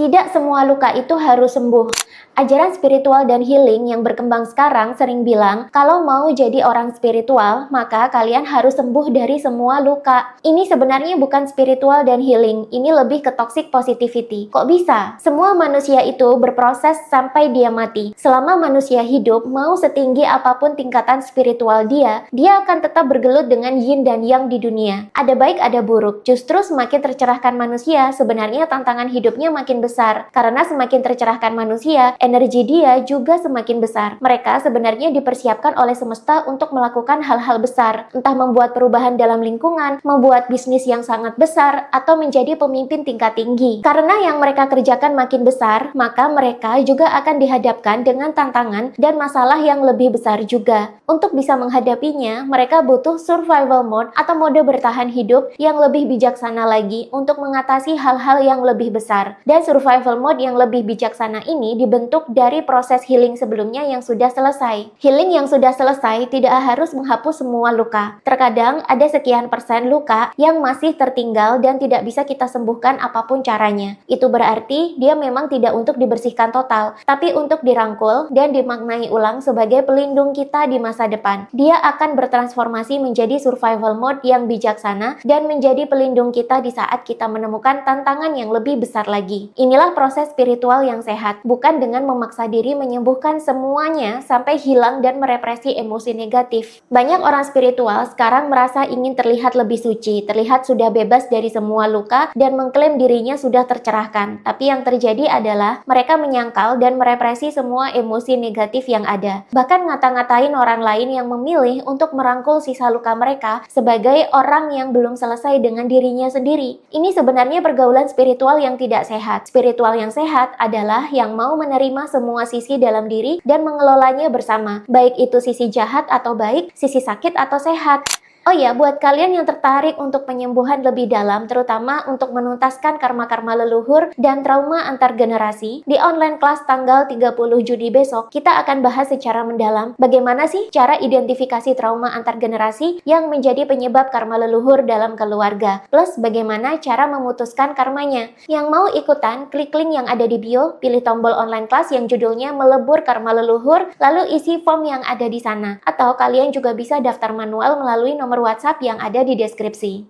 Tidak semua luka itu harus sembuh. Ajaran spiritual dan healing yang berkembang sekarang sering bilang, kalau mau jadi orang spiritual, maka kalian harus sembuh dari semua luka. Ini sebenarnya bukan spiritual dan healing, ini lebih ke toxic positivity. Kok bisa? Semua manusia itu berproses sampai dia mati. Selama manusia hidup, mau setinggi apapun tingkatan spiritual dia akan tetap bergelut dengan yin dan yang di dunia. Ada baik, ada buruk. Justru semakin tercerahkan manusia, sebenarnya tantangan hidupnya makin besar. Karena semakin tercerahkan manusia, energi dia juga semakin besar. Mereka sebenarnya dipersiapkan oleh semesta untuk melakukan hal-hal besar, entah membuat perubahan dalam lingkungan, membuat bisnis yang sangat besar, atau menjadi pemimpin tingkat tinggi. Karena yang mereka kerjakan makin besar, maka mereka juga akan dihadapkan dengan tantangan dan masalah yang lebih besar juga. Untuk bisa menghadapinya, mereka butuh survival mode atau mode bertahan hidup yang lebih bijaksana lagi untuk mengatasi hal-hal yang lebih besar. Dan survival mode yang lebih bijaksana ini dibentuk dari proses healing sebelumnya yang sudah selesai. Healing yang sudah selesai tidak harus menghapus semua luka. Terkadang ada sekian persen luka yang masih tertinggal dan tidak bisa kita sembuhkan apapun caranya. Itu berarti dia memang tidak untuk dibersihkan total, tapi untuk dirangkul dan dimaknai ulang sebagai pelindung kita di masa depan. Dia akan bertransformasi menjadi survival mode yang bijaksana dan menjadi pelindung kita di saat kita menemukan tantangan yang lebih besar lagi. Inilah proses spiritual yang sehat, bukan dengan memaksa diri menyembuhkan semuanya sampai hilang dan merepresi emosi negatif. Banyak orang spiritual sekarang merasa ingin terlihat lebih suci, terlihat sudah bebas dari semua luka dan mengklaim dirinya sudah tercerahkan. Tapi yang terjadi adalah mereka menyangkal dan merepresi semua emosi negatif yang ada. Bahkan ngata-ngatain orang lain yang memilih untuk merangkul sisa luka mereka sebagai orang yang belum selesai dengan dirinya sendiri. Ini sebenarnya pergaulan spiritual yang tidak sehat. Spiritual yang sehat adalah yang mau menerima semua sisi dalam diri dan mengelolanya bersama, baik itu sisi jahat atau baik, sisi sakit atau sehat. Oh ya, buat kalian yang tertarik untuk penyembuhan lebih dalam, terutama untuk menuntaskan karma-karma leluhur dan trauma antar generasi, di online kelas tanggal 30 Juni besok, kita akan bahas secara mendalam bagaimana sih cara identifikasi trauma antar generasi yang menjadi penyebab karma leluhur dalam keluarga, plus bagaimana cara memutuskan karmanya. Yang mau ikutan, klik link yang ada di bio, pilih tombol online kelas yang judulnya Melebur Karma Leluhur, lalu isi form yang ada di sana. Atau kalian juga bisa daftar manual melalui nomor WhatsApp yang ada di deskripsi.